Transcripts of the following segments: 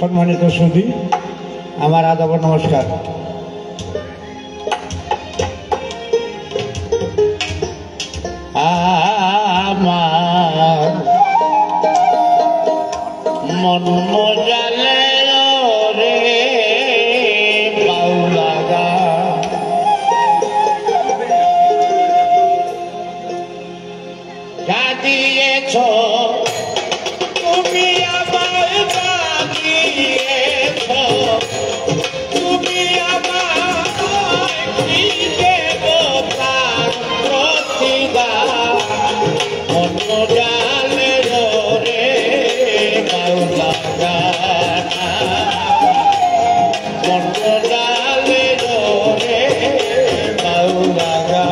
সম্মানিত সুধী, আমার আদাব নমস্কার। আমার মন মজালে রে বাউলাগা, কাঁদিয়েছ তুমি আমায়, কাঁদিয়েছ তুমি আমায়, কি দেব তার প্রতিদান? মন মজালে রে বাউলাগা, মন মজালে রে বাউলাগা।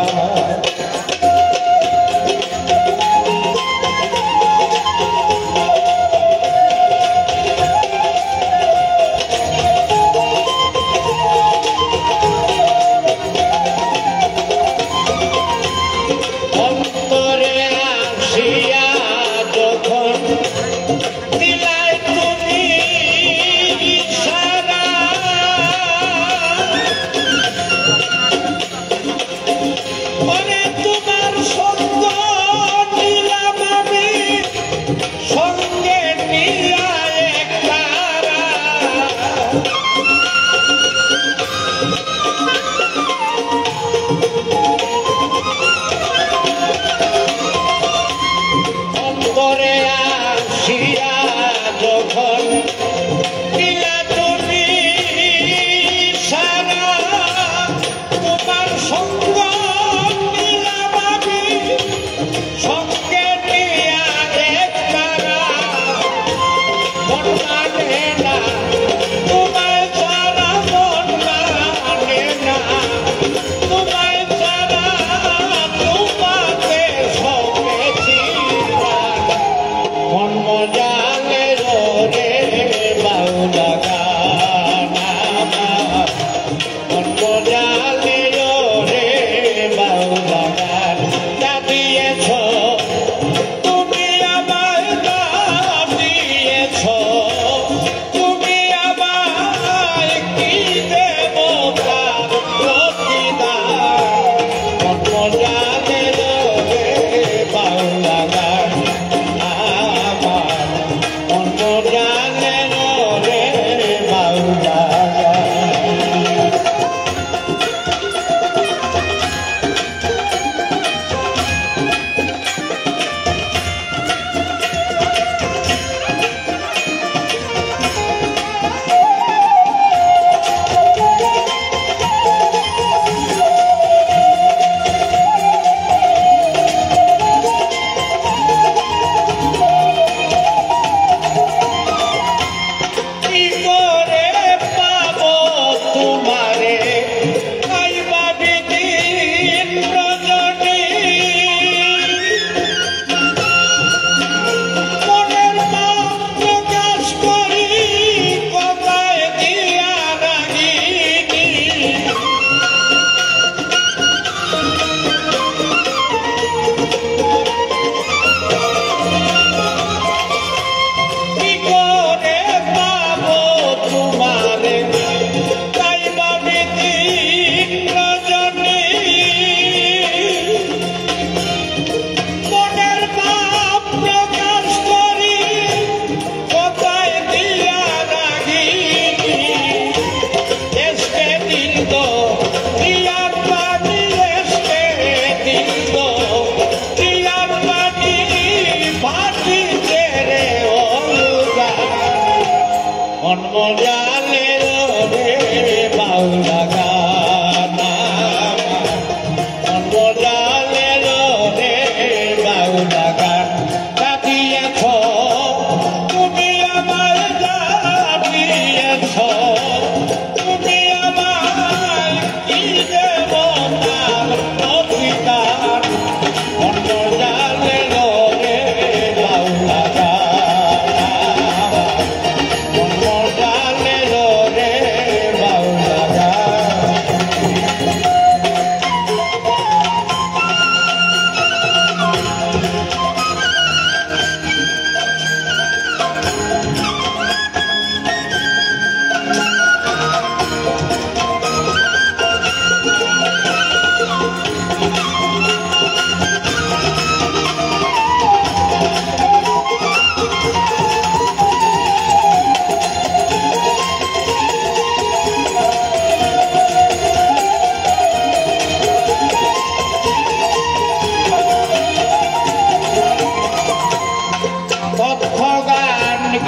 Dale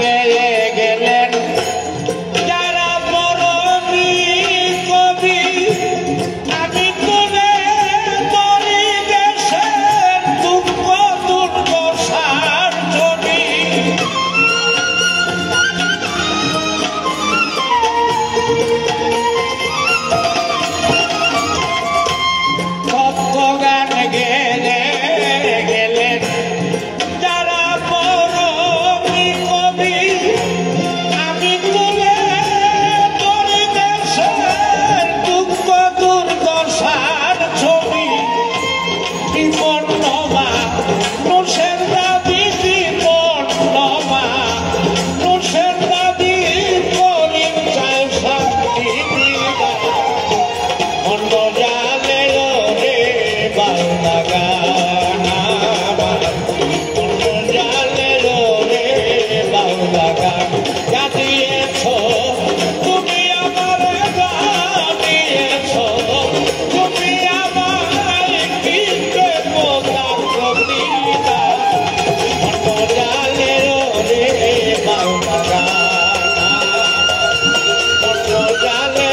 গেয়ে গেলেন যারা মরমী কবি আমি তুলে তরি দেশের দুঃখ দুর্দশার ছবি তত্ত্ব গান গেলে গেলেন যারা মরমী কবি আমি তুলে তরি দেশের দুঃখ দুর্দশার ছবি বিপন্নমা নুসের দাবি বিপন্নমা নুসের দাবি করিম চায় শান্তি দিবা মন্দ জালে রে বাংলা গান আমার মন্দ জালে রে বাংলা গান গাইয়েছ তুমি আমার গাইয়েছ তুমি আমায় কিনবে মোতার প্রতিটা মন্দ জালে রে বাংলা গান মন্দ জালে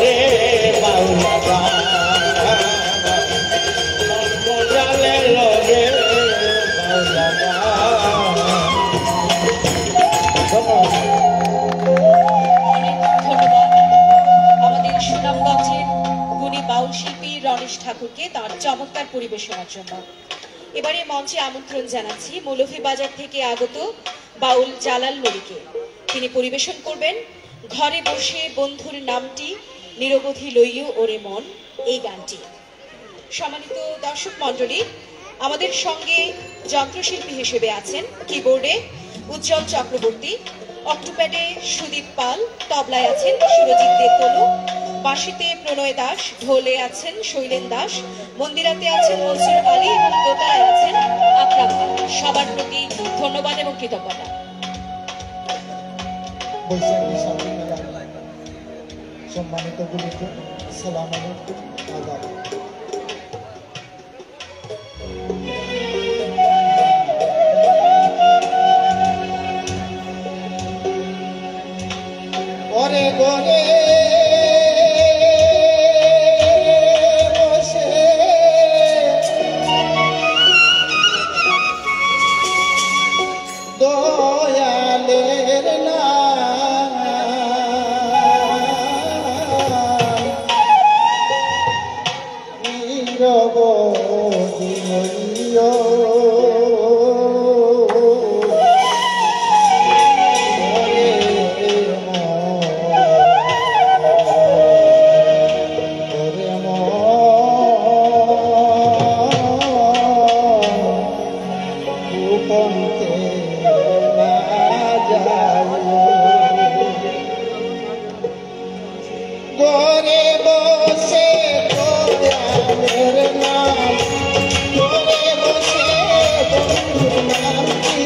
রে বাংলা গান মন্দ জালে রে বাংলা গান অনেক ধন্যবাদ আমাদের সুনামগঞ্জের গুণী বাউল শিল্পী রণেশ ঠাকুরকে তার চমৎকার পরিবেশনার জন্য। এবারে মঞ্চে আমন্ত্রণ জানাচ্ছি মৌলভীবাজার থেকে আগত বাউল জালাল নূরীকে। তিনি পরিবেশন করবেন ঘরে বসে বন্ধুর নামটি নিরবধি লইও ওরে মন এই গানটি। সম্মানিত দর্শক মণ্ডলী, আমাদের সঙ্গে যন্ত্রশিল্পী হিসেবে আছেন কিবোর্ডে উজ্জ্বল চক্রবর্তী, অক্টোপ্যাডে সুদীপ পাল, তবলায় আছেন সুরজিৎ দেবতনু, বাঁশিতে প্রণয় দাস, ঢোলে আছেন শৈলেন দাস, মন্দিরাতে আছেন মনসুর আলী এবং দোতারায় আছেন আকরাম খান। সবার প্রতি ধন্যবাদ এবং কৃতজ্ঞতা। সম্মানিত গুরুজন, আসসালামু আলাইকুম, আদাব। ওরে গোরে বসে দয়ালের নাম নিরবধি লইও ঘরে বসে দয়ালের নাম ঘরে বসে বন্ধুর নামটি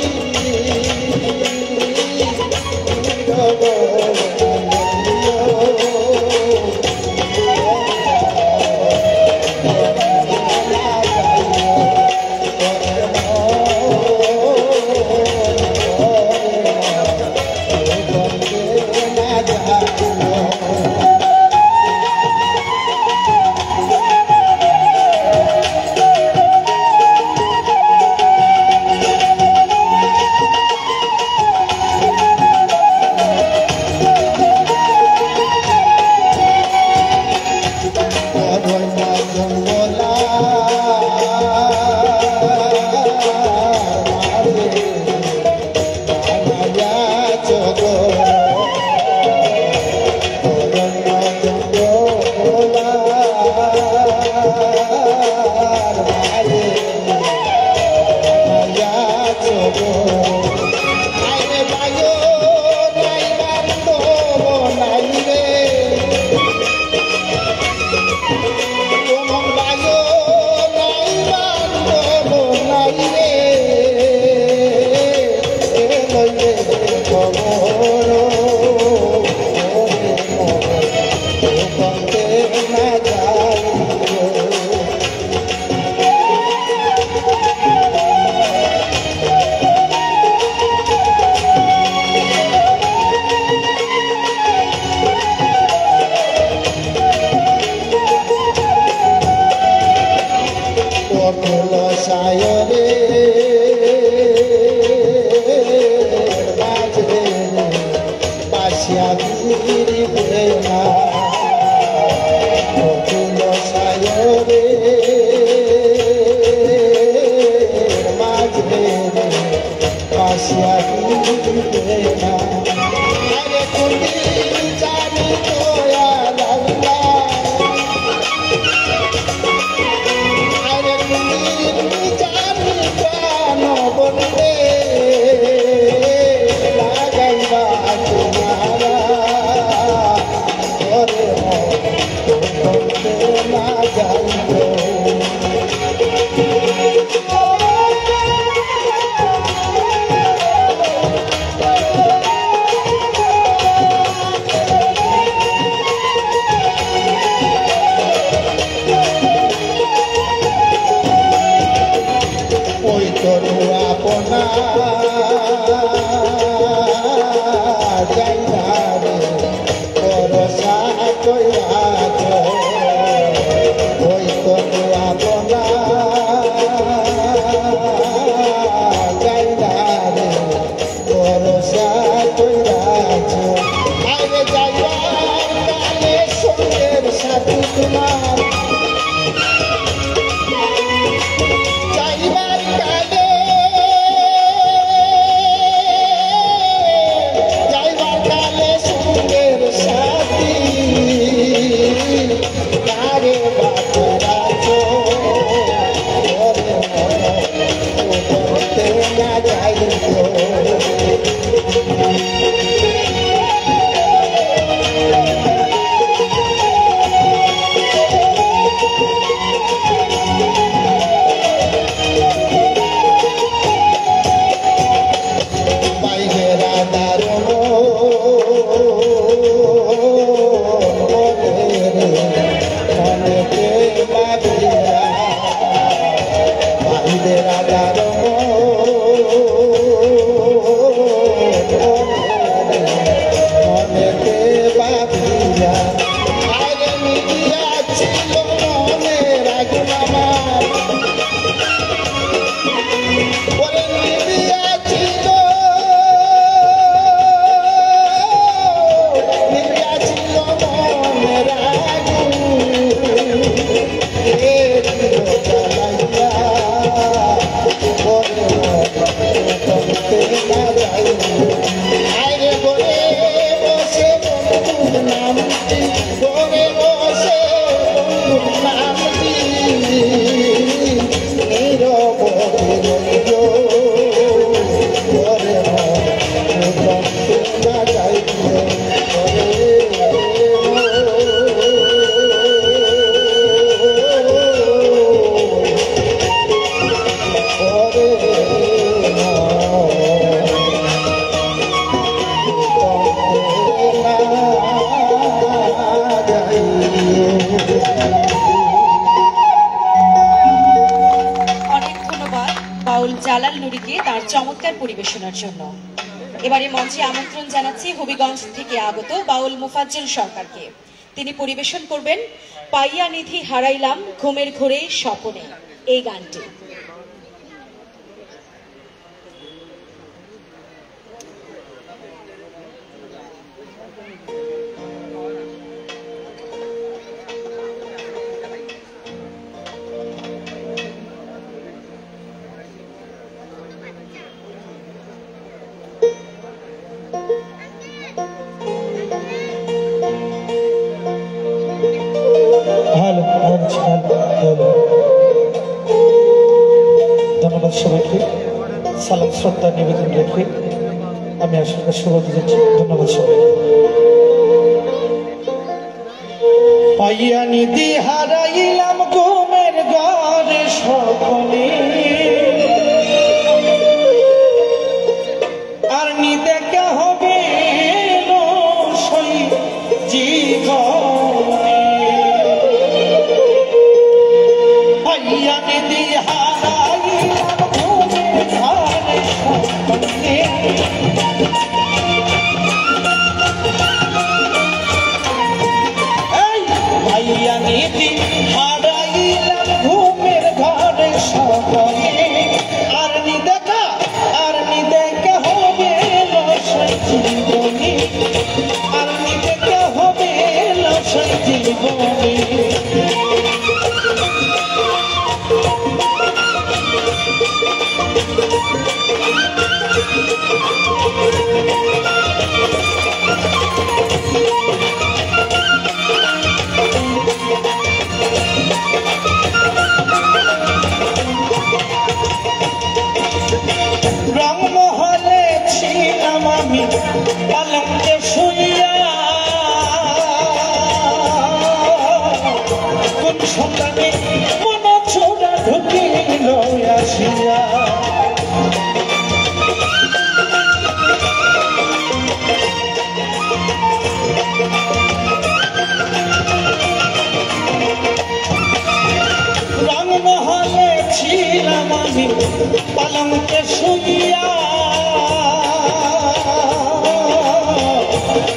জালাল নুরীকে তার চমৎকার পরিবেশনার জন্য। এবারে মঞ্চে আমন্ত্রণ জানাচ্ছি হবিগঞ্জ থেকে আগত বাউল মুফাজ্জল সরকারকে। তিনি পরিবেশন করবেন পাইয়া নিধি হারাইলাম ঘুমের ঘোরে স্বপনে এই গানটি। ধন্যবাদ সবাইকে। সালাম শ্রদ্ধা নিবেদন রেখে আমি আসলে শুভ দিচ্ছি। ধন্যবাদ সবাইকে। পাইয়া নিধি হারাইলাম ঘুমের ঘরে স্বপনে, আর নিদে কে হবে জীবনে। পাইয়া নিধি হারাইলাম ঘুমের ঘরে স্বপনে, পাইয়া নিধি হারাইলাম ঘুমের ঘরে স্বপনে, আর নিদে কে হবে আমি পালঙ্কে শুইয়া কোন সন্তানে মন চোরা ঢুকিল আসিয়া রংমহলে ছিলাম আমি পালঙ্কে শুইয়া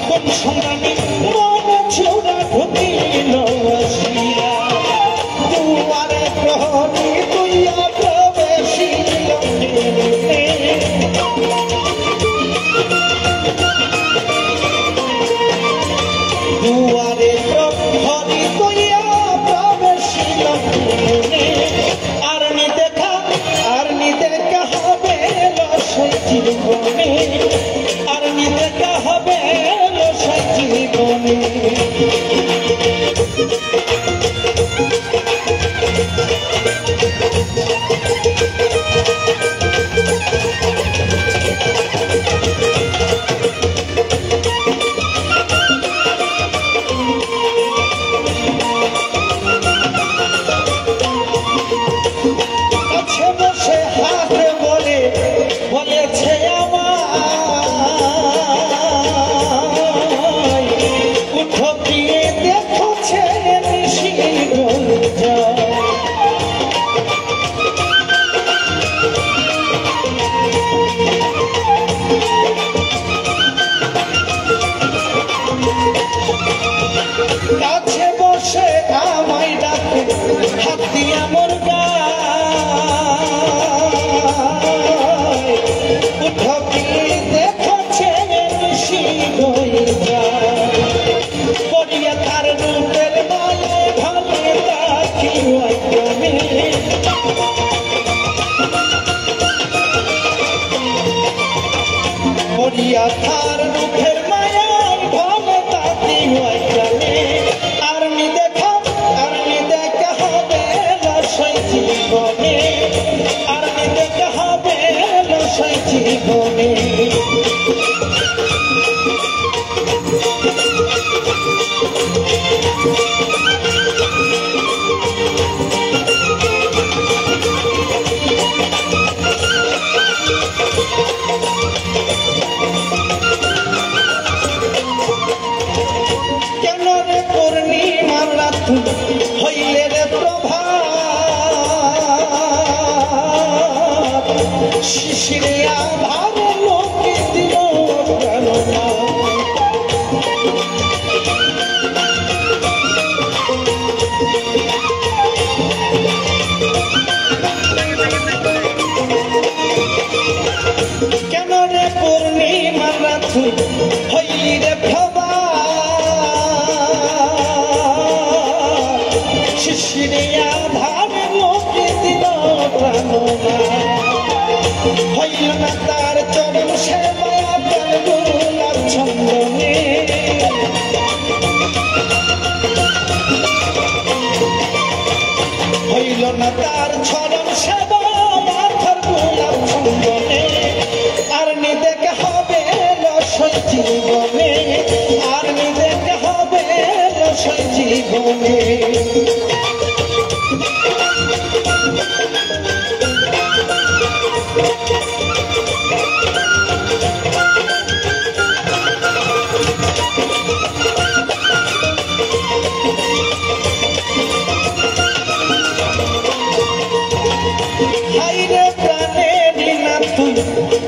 কোন সন্তানে মন চোরা ঢুকিল আসিয়া দুয়ারে প্রহরী তুইয়া প্রবেশিল দুয়ারে প্রহরী তুইয়া প্রবেশিল আর নি দেখা হবে রসই জীবনে আর নি দেখা হবে রসই জীবনে কাছে বসে হাত বলেছে আমায় উঠো গিয়ে দেখছে নিশি গঞ্জা কাছে বসে আমায় ডাকে হাত দিয়া মোর গায় উঠো গিয়ে দেখছে নিশি গঞ্জা পড়িয়া তার রূপের মালে ভালে তাকি আমি পড়িয়া তার রূপের মায়ায় ভালে তাকি আমি আর নি দেখা হবে রসই জীবনে আর নি দেখা হবে রসই জীবনে কেন রে পূর্ণিমার রাত হইলে রে প্রভাত শিশিরে আধার লোকে দিল প্রাণনা কেন রে পূর্ণিমার রাত হইলি রে শিশিরে আধার লোকে দিল প্রাণনা হইল না তার চরণ সেবায়া গোলাপ চন্দনে হইল না তার চরণ সেবায়া গোলাপ চন্দনে আর নি দেখা হবে রসই জীবনে আর নি দেখা হবে রসই জীবনে হাইরে প্রাণের না তুই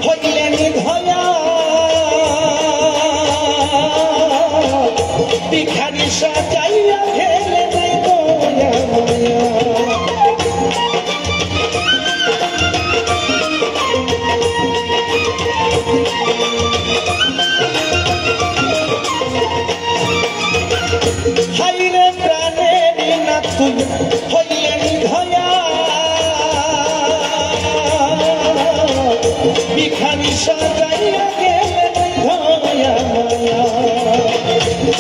হইলে নিধয়া ভিখারি সাজাইয়া ফেলে নাই দয়া মায়া হাইরে প্রাণের না তুই হইলে নিধয়া ভিখারি সাজাইয়া গেলে দয়া মায়া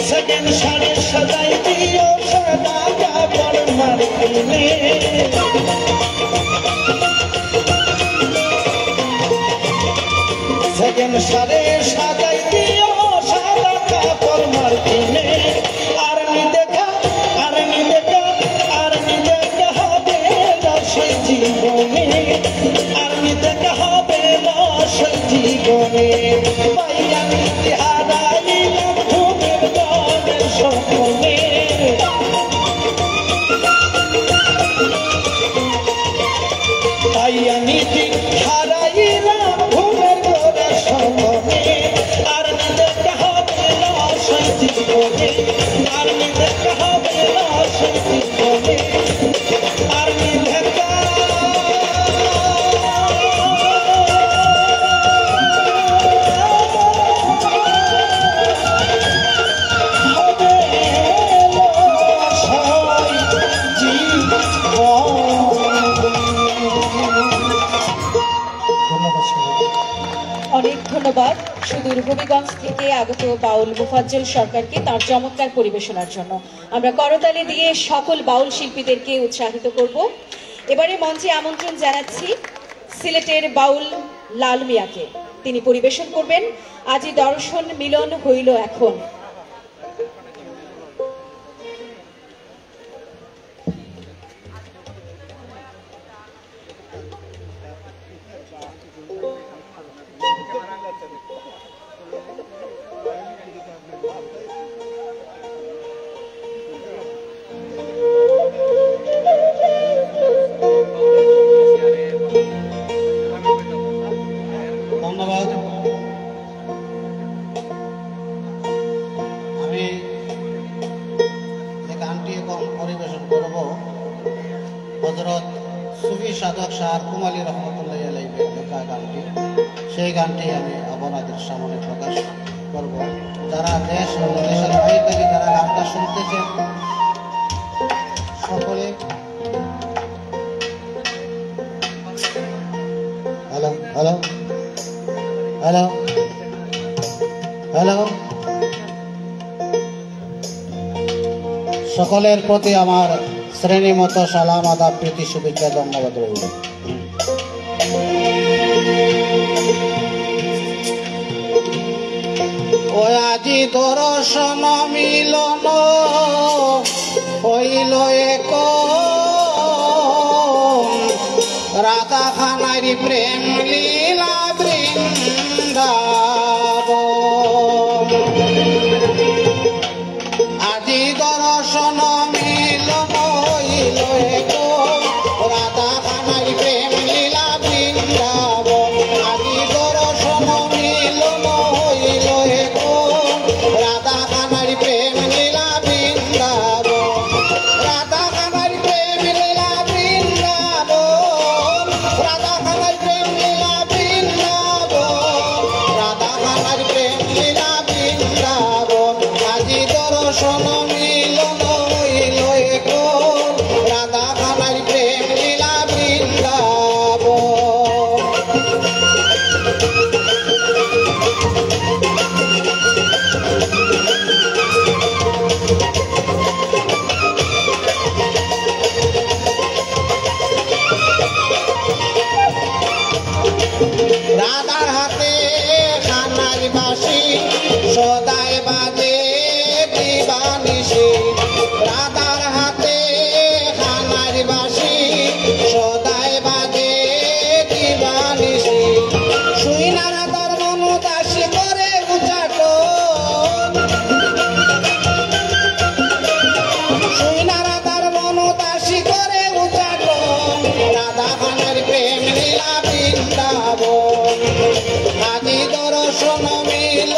সেকেন্ড সাড়ে সাজাই দিও সাদা কাপড় মারকিনে সেকেন্ড সংসারে সাজাই দিও সাদা কাপড় মার্কিনে আর নি দেখা হবে রসই জীবনে আর নি দেখা হবে রসই জীবনে পাইয়া নিতে হারাইলাম ঘুমের ঘরের স্বপ্নে পাইয়া নিতে হারাইলাম ঘুমের ঘরের স্বপ্নে আর নি দেখা হবে রসই জীবনে আর নি দেখা হবে রসই জীবনে আর নি দেখা অনেক ধন্যবাদ সুদূর হবিগঞ্জ থেকে আগত বাউল মুফাজ্জল সরকারকে তার চমৎকার পরিবেশনার জন্য। আমরা করতালি দিয়ে সকল বাউল শিল্পীদেরকে উৎসাহিত করব। এবারে মঞ্চে আমন্ত্রণ জানাচ্ছি সিলেটের বাউল লাল মিয়াকে। তিনি পরিবেশন করবেন আজি দর্শন মিলন হইল এখন। ধন্যবাদ। আমি যে গানটি এখন পরিবেশন করব হযরত সুফি সাধক শাহ কুমালী রহমতুল্লাহ আলাইহির লেখা গানটি, সেই গানটি আমি আপনাদের সামনে প্রকাশ করব। যারা দেশ ও দেশের বাইরে থেকে যারা গানটা শুনতেছেন সকলে হ্যালো হ্যালো হ্যালো হ্যালো সকলের প্রতি আমার শ্রেণীমতো সালাম আদাব প্রীতি শুভেচ্ছা ধন্যবাদ রইল। ও আজি দর্শন মিলন হইল এক রাধা খানারি প্রেম লীলা বৃন্দাবন আজি দর্শন মিলন হইল এক রাধা খানারি প্রেম লীলা বৃন্দাবন আজি দর্শন মিলন হইল এক রাধা খানারি প্রেম লীলা বৃন্দাবন রাধা খানারি প্রেম লীলা বৃন্দাবন রাধা খানারি প্রেম লীলা বৃন্দাবন রাধা খানারি প্রেম লীলা বৃন্দাবন আজি দর্শন মিলন হইল এক রাধা খানারি প্রেম লীলা বৃন্দাবন রাধার হাতে খানার বাঁশি সদাই বাজে দিবানিশি রাধার হাতে খানার বাঁশি সদাই বাজে দিবানিশি শুই না রাধার মন দাসী করে উচাটো শুই না রাধার মন দাসী করে উচাটো রাধা খানার প্রেম লীলা বৃন্দাবন আজি দর্শন মিল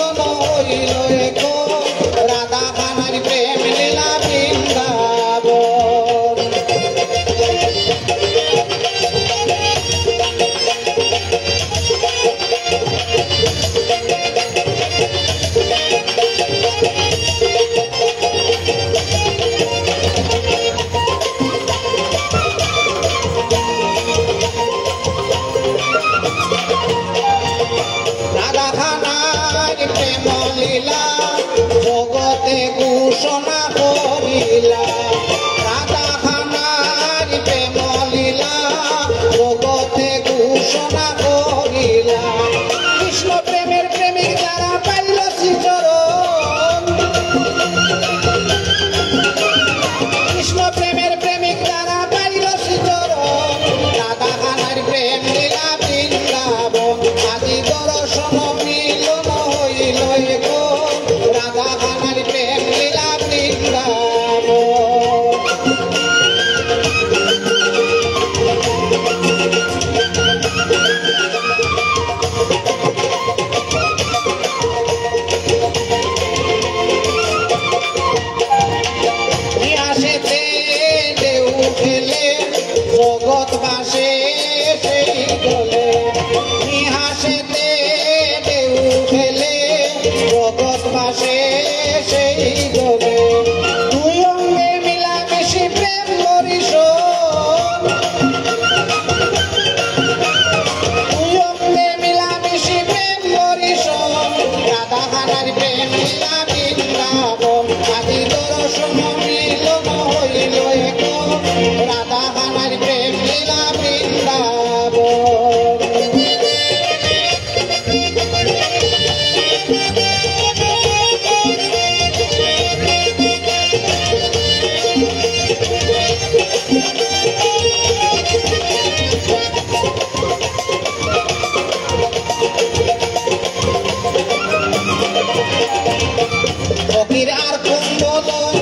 ফকির আর কুম্ভদন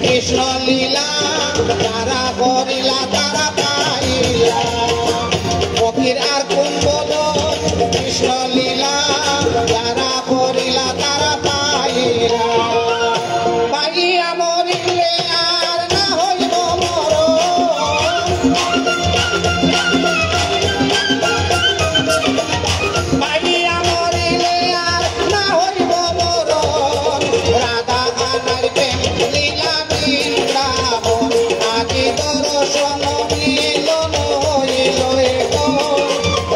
কৃষ্ণ লীলা যারা করিলা তারা পাইলা ফকির আর কুম্ভদন কৃষ্ণ লীলা যারা করিলা তারা পাইলা পাইয়া মরিলে আর না হইব পাইয়া মরিলে আর না হইব মরণ রাধা খানার প্রেম লীলা বৃন্দাবন আজি দর্শন মিলন হইল এখন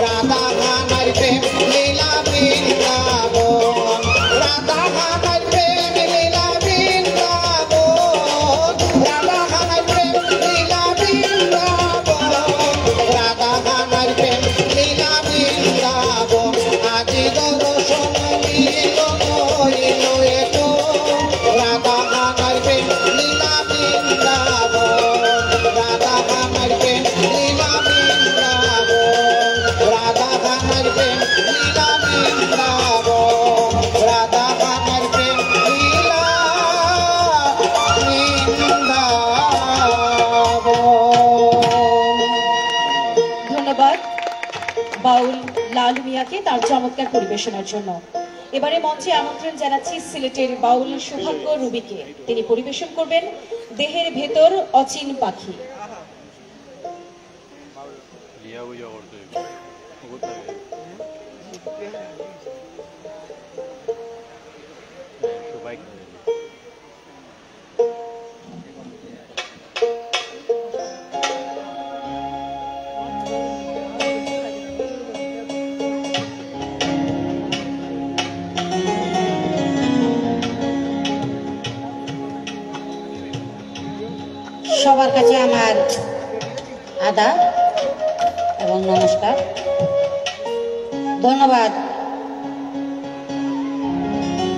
রাধা খানার প্রেম লীলা বৃন্দাবন রাধা খানার প্রেম লীলা বৃন্দাবন রাধা খানার প্রেম লীলা বৃন্দাবন রাধা খানার প্রেম লীলা বৃন্দাবন আজি দর্শন মিলন হইল এখন রাধা খানার প্রেম লীলা বৃন্দাবন রাধা খানার প্রেম লীলা বৃন্দাবন রাধা খানার প্রেম লীলা বৃন্দাবন রাধা খানার প্রেম লীলা বৃন্দাবন। ধন্যবাদ বাউল লালু মিয়াকে তার চমৎকার পরিবেশনার জন্য। এবারে মঞ্চে আমন্ত্রণ জানাচ্ছি সিলেটের বাউল সৌভাগ্য রুবিকে। তিনি পরিবেশন করবেন দেহের ভেতর অচিন পাখি। সবার কাছে আমার আদাব এবং নমস্কার। ধন্যবাদ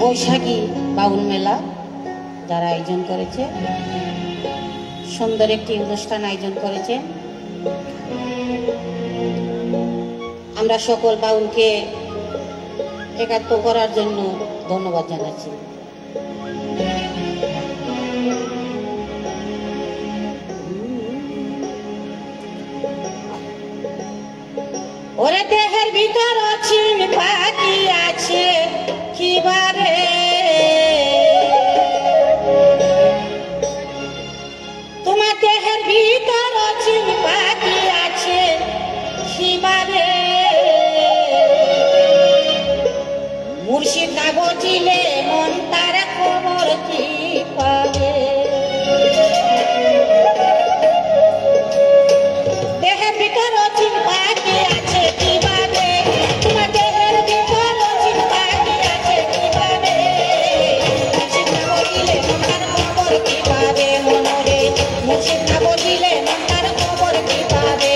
বৈশাখী বাউল মেলা যারা আয়োজন করেছে, সুন্দর একটি অনুষ্ঠান আয়োজন করেছে। আমরা সকল বাউলকে একাত্ম করার জন্য ধন্যবাদ জানাচ্ছি। ওরে দেহের ভিতর অচিন পাখি আছে কিবারে তোমার দেহের ভিতর অচিন পাখি আছে কিবারে মুর্শিদ না বজিলে মন তার খবর কি পাবে দেহের ভিতর অচিন পাখি আছে কিভাবে তোমার দেহের ভিতর অচিন পাখি আছে কিভাবে মুর্শিদ না বজিলে মন তার খবর কি পাবে মনরে মুর্শিদ না বজিলে মন তার খবর কি পাবে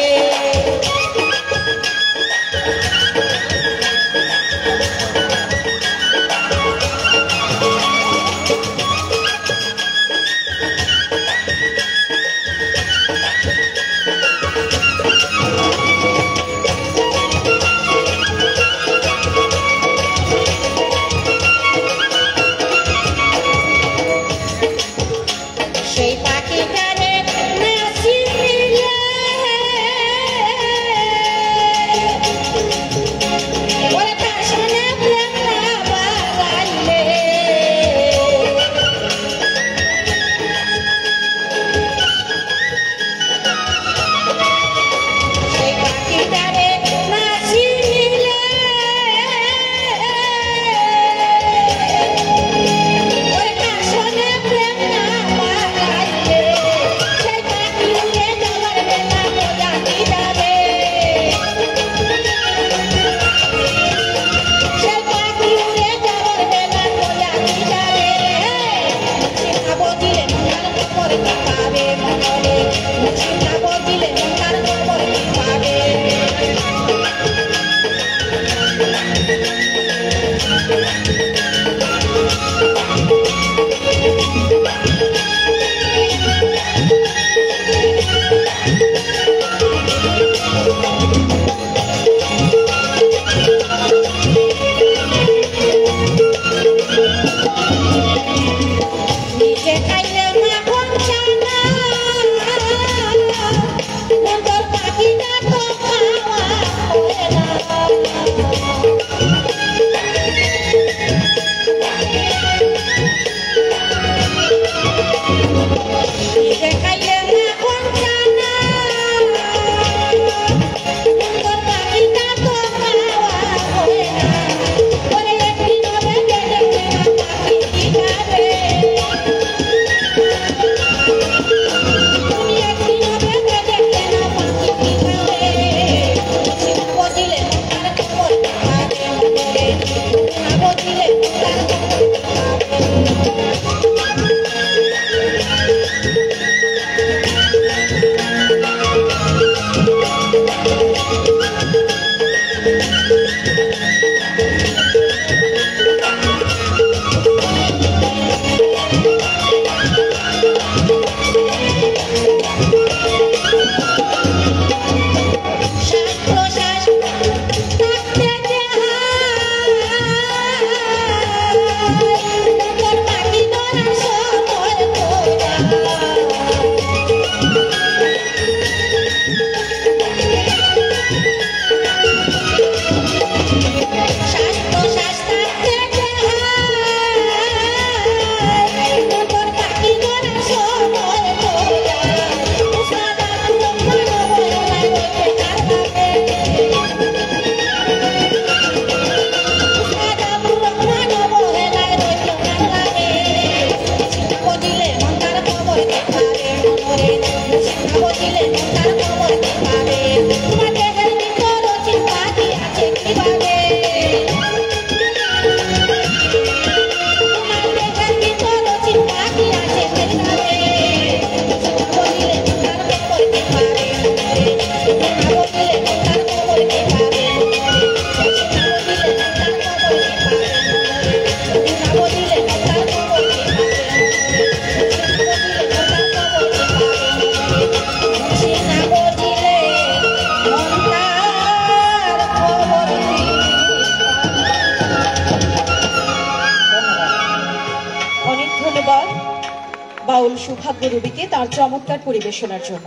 বাউল সৌভাগ্য রবিকে তার চমৎকার পরিবেশনার জন্য।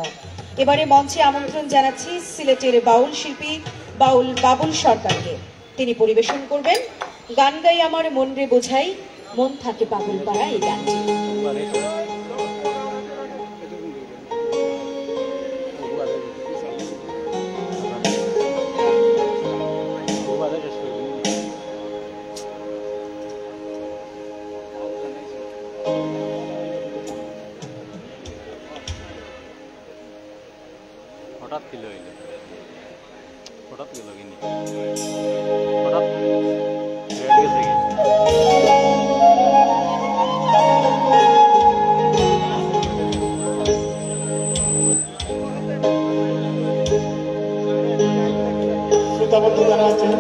এবারে মঞ্চে আমন্ত্রণ জানাচ্ছি সিলেটের বাউল শিল্পী বাউল বাবুল সরকারকে। তিনি পরিবেশন করবেন গান গাই আমার মন রে বোঝাই মন থাকে পাগল পাড়া এই গানটি। হঠাৎ কি লইলে হঠাৎ কি লগিনি হঠাৎ রেড গেছে কি শ্রোতাবন্ধু যারা আছেন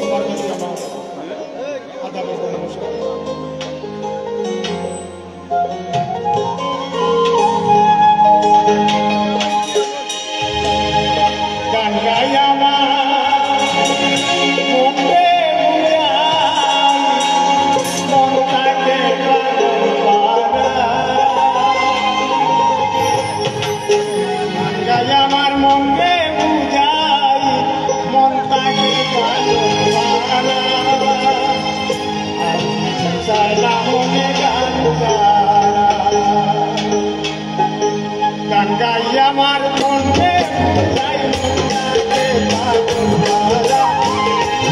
আমার কাছে আমার আদাব ও নমস্কার। গান গাই আমার মন রে বুঝাই মন থাকে পাগল পাড়া। গান গাই আমার মন রে বুঝাই মন থাকে পাগল পাড়া। আর কিছু চাই না মনে গান গান গাই আমার মন রে বুঝাই মন থাকে পাগল পাড়া।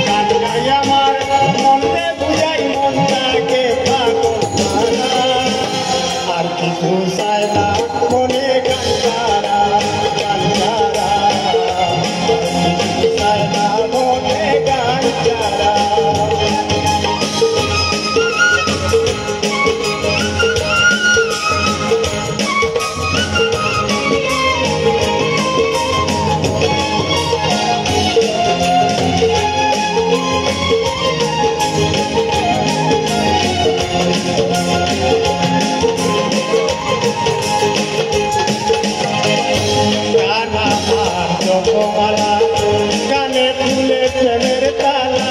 গান গাই আমার মন রে বুঝাই মন থাকে পাগল পাড়া। আর কিছু চাই না মনে গান গারা গান গারা। কিছু চাই না মনে গান গারা। গানা আর জপমালা গানে ফুলে প্রেমের তালা।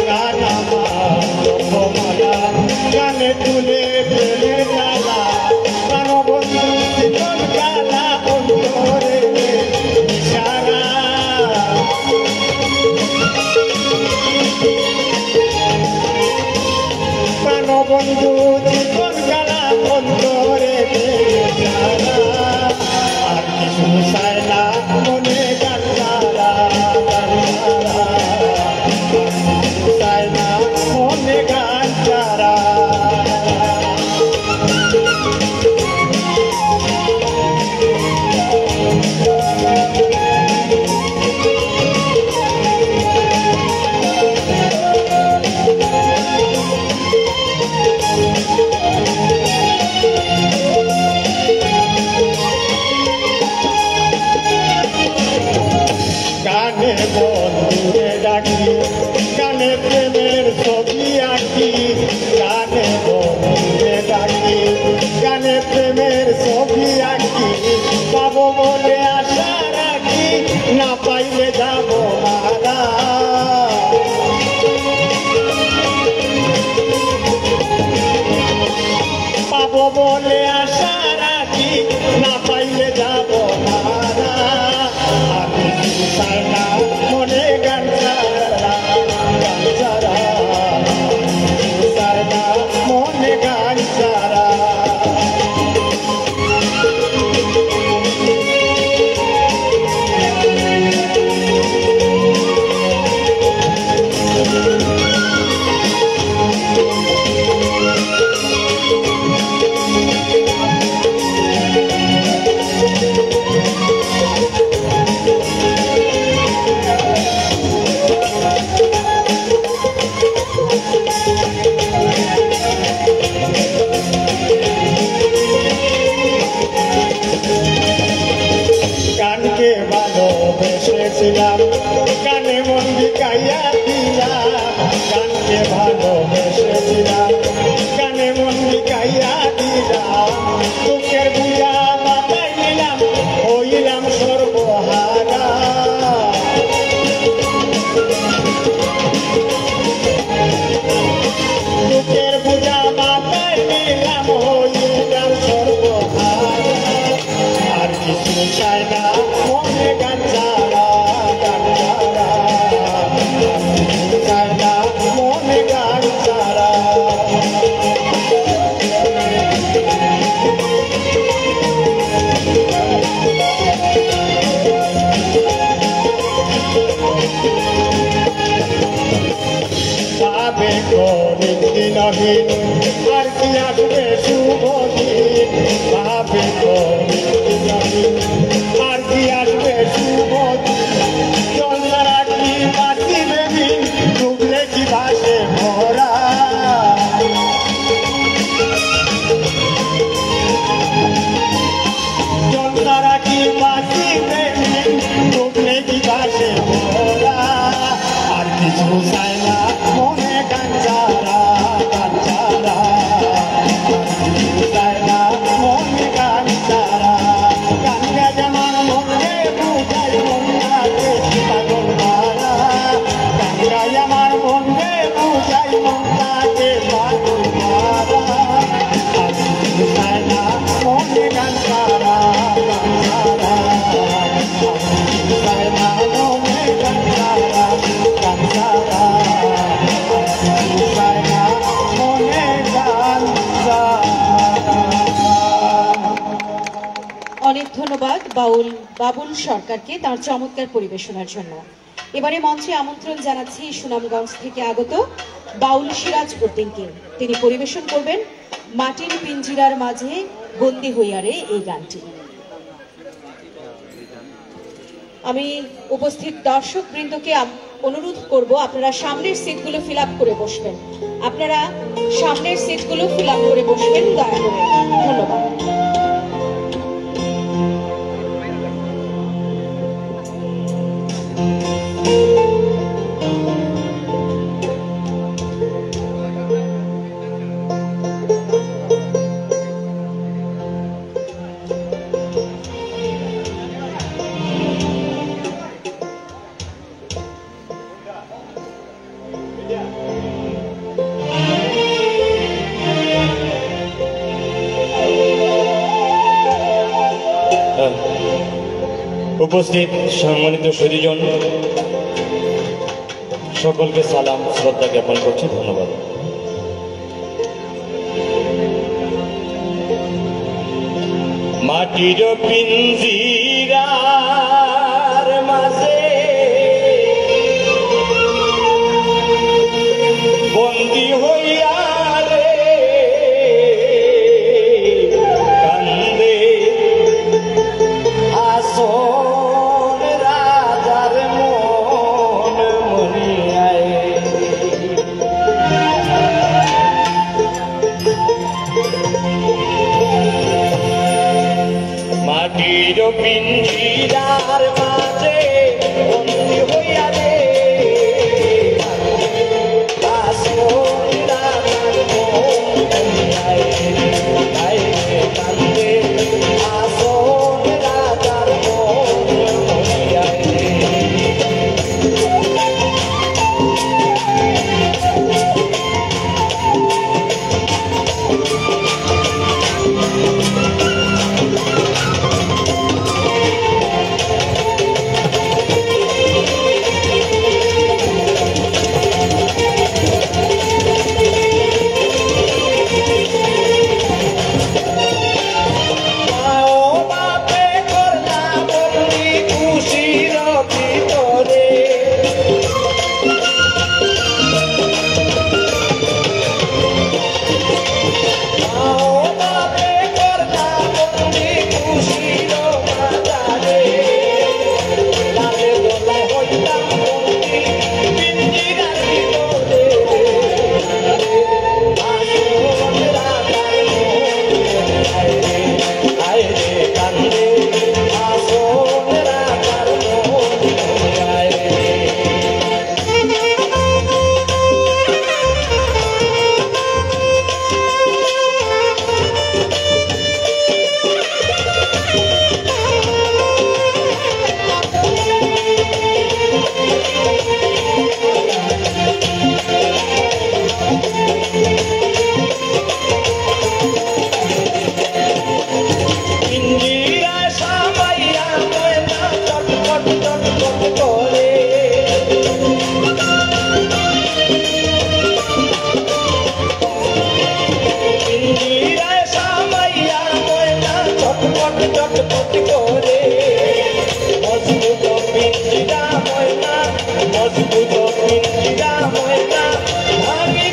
গানা আর জপমালা গানে ফুলে প্রেমের তালা। প্রাণবন্ধু জীবন কালা অন্তরে ইশারা। প্রাণবন্ধু জীবন কালা অন্তরে ইশারা। আর কিছু চাই না মনে গান গারা গান গারা। কিছু চাই না মনে গান গারা। করে দিনহীন আর কি আসবে শুভদিন ভাবে করে দিনহীন আর কি আসবে শুভদিন চন্দ্রা কি বাঁচিবে দিন ডুবলে কি ভাসে ভরা চন্দ্রা কি বাঁচিবে দিন ডুবলে কি ভাসে ভরা আর কিছু চায় না মনে গাঞ্জারা গাঞ্জারা কিছু চায় না মনে গাঞ্জারা গাঞ্জা যেমন মনে বুঝাই মনটাকে পাগল মারা গাঞ্জা যেমন মনে বুঝাই মনটাকে পাগল মারা আর কিছু চায় না মনে গাঞ্জারা গাঞ্জারা কিছু চায় না মনে গাঞ্জারা গাঞ্জারা কিছু চায় না মনে গাঞ্জারা। অনেক ধন্যবাদ বাউল বাবুল সরকারকে তার চমৎকার পরিবেশনার জন্য। এবারে মঞ্চে আমন্ত্রণ জানাচ্ছি সুনামগঞ্জ থেকে আগত বাউল সিরাজ উদ্দিনকে। তিনি পরিবেশন করবেন মাটির পিঞ্জিরার মাঝে বন্দি হইয়ারে এই গানটি। আমি উপস্থিত দর্শক বৃন্দকে অনুরোধ করব আপনারা সামনের সিটগুলো ফিল আপ করে বসবেন। আপনারা সামনের সিটগুলো ফিল আপ করে বসবেন দয়া করে। ধন্যবাদ। উপস্থিত সম্মানিত সুধীজন সকলকে সালাম শ্রদ্ধা জ্ঞাপন করছি। ধন্যবাদ। মাটির পিঞ্জিরার মাঝে বন্দী হইয়া রে কান্দে আসন রাজার মন মনিয়ায় মাটির পিঞ্জিরার মাঝে বন্দী হইয়া রে আসন রাজার মন মনিয়ায় কান্দে আসন রাজার মন মনিয়ায় মজবুত পিঞ্জিরা ময়না ভাঙি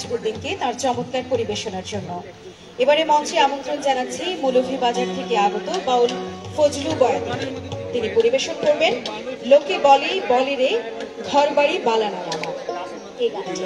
মুজিবুদ্দিনকে তার চমৎকার পরিবেশনার জন্য। এবারে মঞ্চে আমন্ত্রণ জানাচ্ছি মৌলভীবাজার থেকে আগত বাউল ফজলু বয়াতিকে। তিনি পরিবেশন করবেন লোকে বলে বলে রে ঘর বাড়ি বালানা মামা এই গানটি।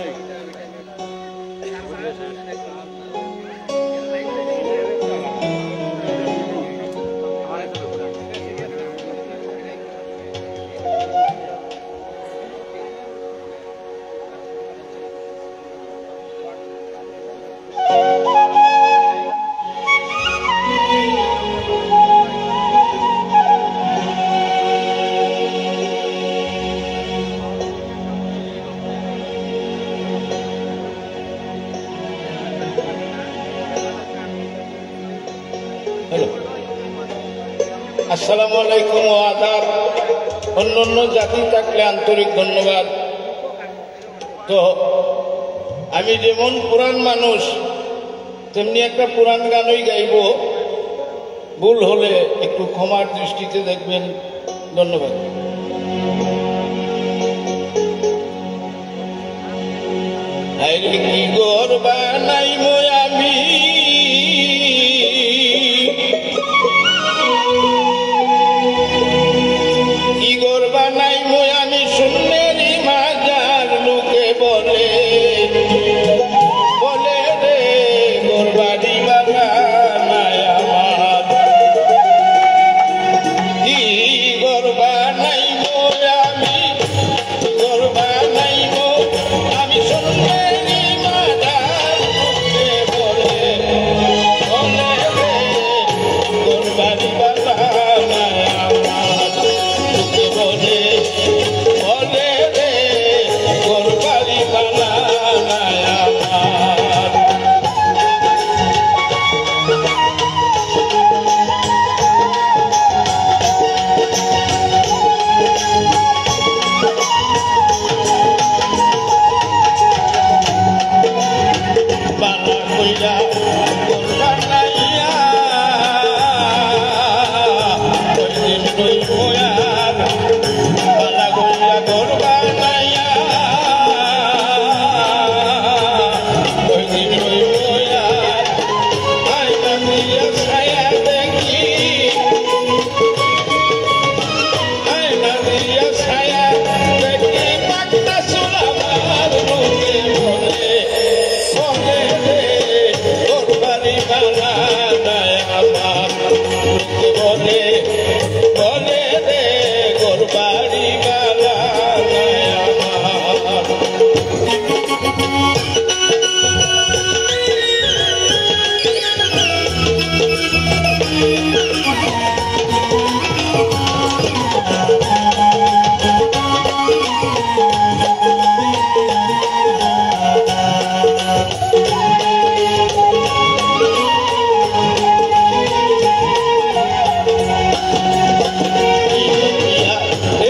আসসালামু আলাইকুম ও আদাব। অন্যান্য জাতি থাকলে আন্তরিক ধন্যবাদ। তো আমি যেমন পুরান মানুষ তেমনি একটা পুরান গানই গাইব, ভুল হলে একটু ক্ষমার দৃষ্টিতে দেখবেন। ধন্যবাদ। আইরে কি ঘর বানাইব আমি, শূন্যেরই মাজার লোকে বলে বলে রে গোর বাড়ি বানাই আমার, কি গোর বানাইব আমি, গোর বানাইব আমি শূন্যেরই মাজার লোকে বলে বলে রে গোর বাড়ি বানাই আমার, লোকে বলে বলে রে গোর বাড়ি বানাই আমার। বালা কইরা গোর বানাইয়া ওই দিন রইব আর, বালা কইরা গোর বানাইয়া ওই দিন রইব আর, আয়না দিয়া ছায়া দেখি, আয়না দিয়া ছায়া দেখি পাকটা চুল আমার লোকে বলে বলে রে গোর বাড়ি বানাই আমার, লোকে বলে বলে রে গোর বাড়ি বানাই আমার।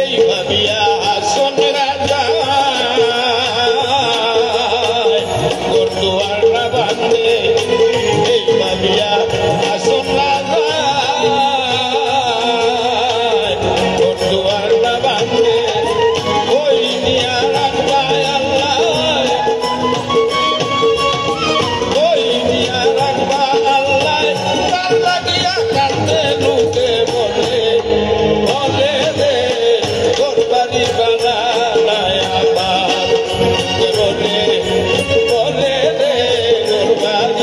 এই ভাবিয়া আসন রাজা গোর দুয়ার না বাঁধে, এই ভাবিয়া আসন রাজা গোর দুয়ার না বাঁধে, ওই নিয়া রাখবা আল্লাহ, ওই নিয়া রাখবা আল্লাহ, তার লাগিয়া কান্দে লোকে বলে বলে রে গোর বাড়ি বানাই আমার, বলে বলে রে গোর বাড়ি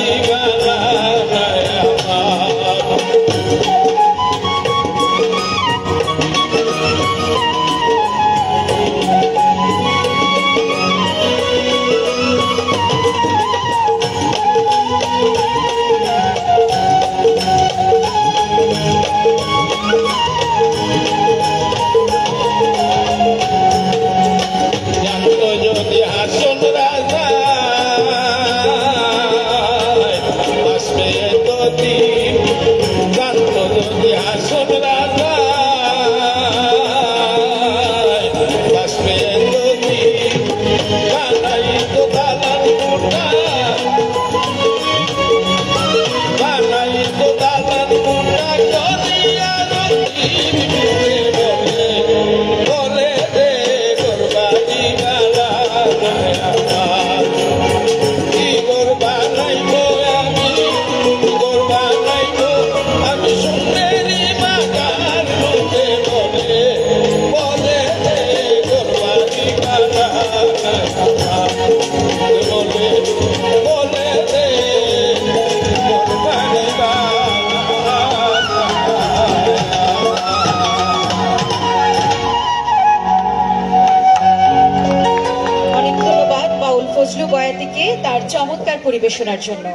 পরিবেশনার জন্য।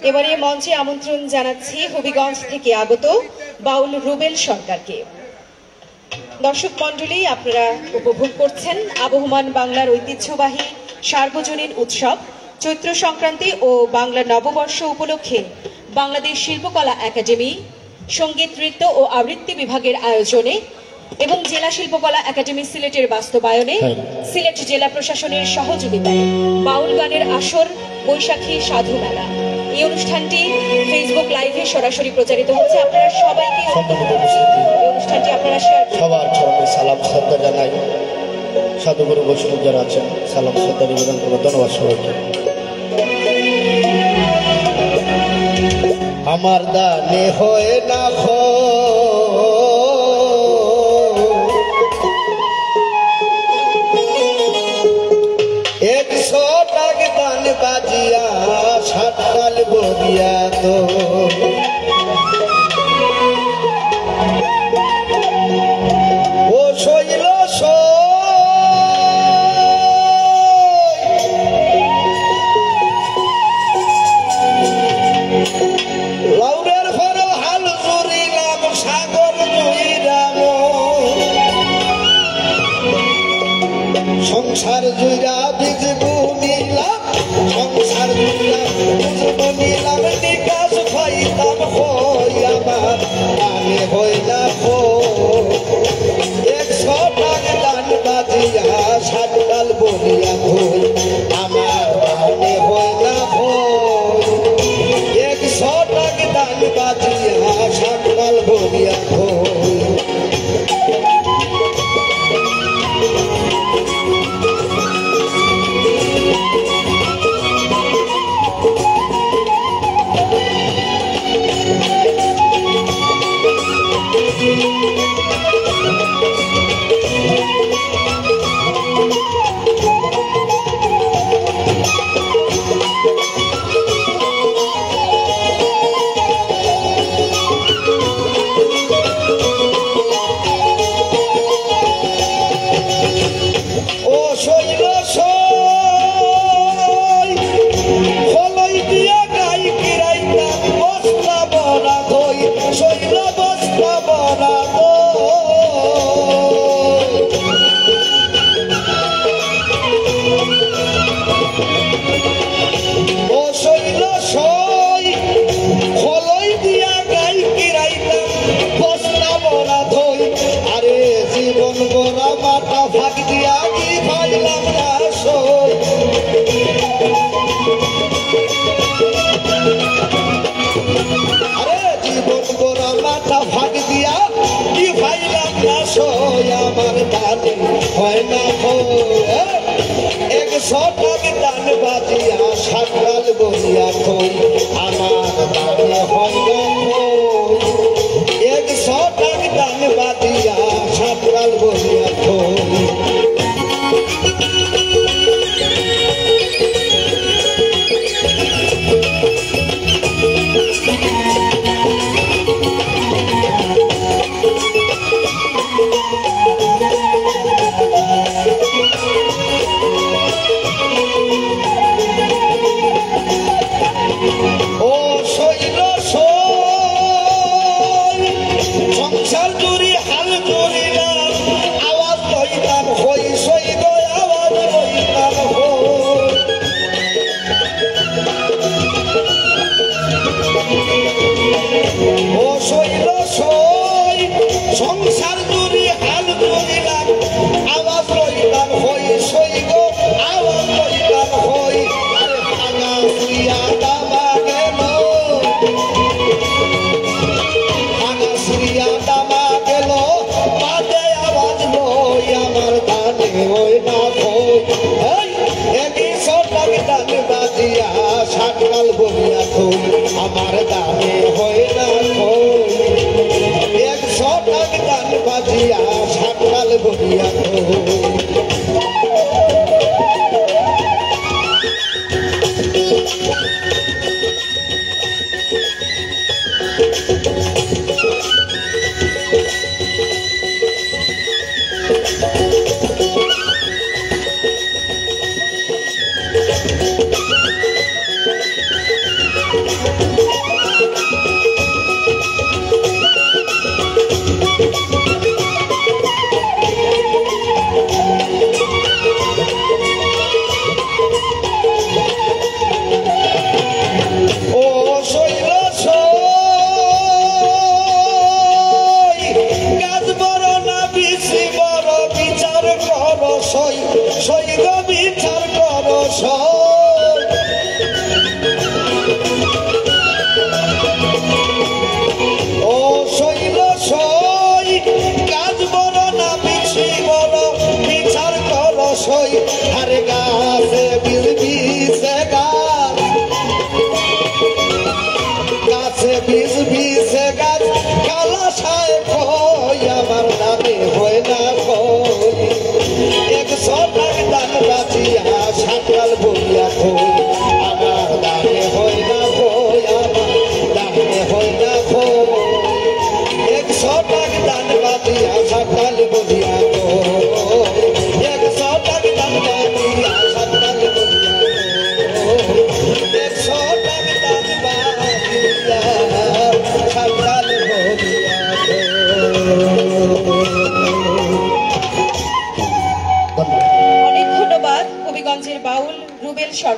এবারে মঞ্চে আমন্ত্রণ জানাচ্ছি হবিগঞ্জ থেকে আগত বাউল রুবেল সরকারকে। দর্শক মণ্ডলী, আপনারা উপভোগ করছেন আবহমান বাংলার ঐতিহ্যবাহী সার্বজনীন উৎসব চৈত্র সংক্রান্তি ও বাংলা নববর্ষ উপলক্ষে বাংলাদেশ শিল্পকলা একাডেমি সঙ্গীত, নৃত্য ও আবৃত্তি বিভাগের আয়োজনে এবং জেলা শিল্পকলা একাডেমি সিলেটের বাস্তবায়নে সিলেট জেলা প্রশাসনের সহযোগিতায় বাউল গানের আসর বৈশাখী সাধু মেলা। এই অনুষ্ঠানটি ফেসবুক লাইভে সরাসরি প্রচারিত হচ্ছে। আপনারা সবাইকে এই অনুষ্ঠানটি আপনারা শেয়ার করুন। সবার চরণে সালাম শ্রদ্ধা জানাই। সাধুগুরু বৈষ্ণব যারা আছেন সালাম শ্রদ্ধা নিবেদন করবো। ধন্যবাদ সবাইকে। আমার দানে হয় না একশো টাকা দান বাজিয়া সাতটাল বলিয়া তো ও শৈল লাউরের ফল হাল জুড়িলাম সাগর জুড়িলাম সংসার জুড়া বীজ বুনিলাম সংসার জুড়া বীজ বুনিলাম নিকাশ পাইতাম হই আমার আমি হই না একশো টাকা দান বাজিয়া সাতকাল বলিয়া হই আমার আমি হই না একশো টাকা দান বাজিয়া সাতকাল বলিয়া হই। একশো টাকা দান বাজিয়া সাতকাল বলিয়া থই আমার দানে হয় না একশো টাকা দান বাজিয়া সাতকাল বলিয়া থই।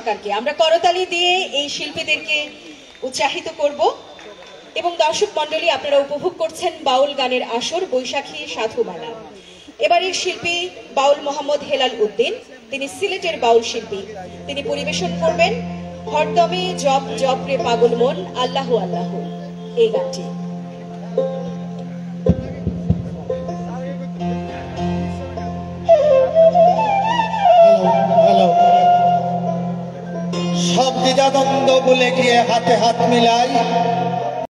সরকারকে। আমরা করতালি দিয়ে এই শিল্পীদেরকে উৎসাহিত করব এবং দর্শক মণ্ডলী আপনারা উপভোগ করছেন বাউল গানের আসর বৈশাখী সাধুমালা। এবারের শিল্পী বাউল মোহাম্মদ হেলাল উদ্দিন, তিনি সিলেটের বাউল শিল্পী। তিনি পরিবেশন করবেন হরদমে জপ জপ রে পাগল মন আল্লাহ আল্লাহ এই গানটি। হ্যালো, সব দ্বিধাদ্বন্দ্ব ভুলে গিয়ে হাতে হাত মিলাই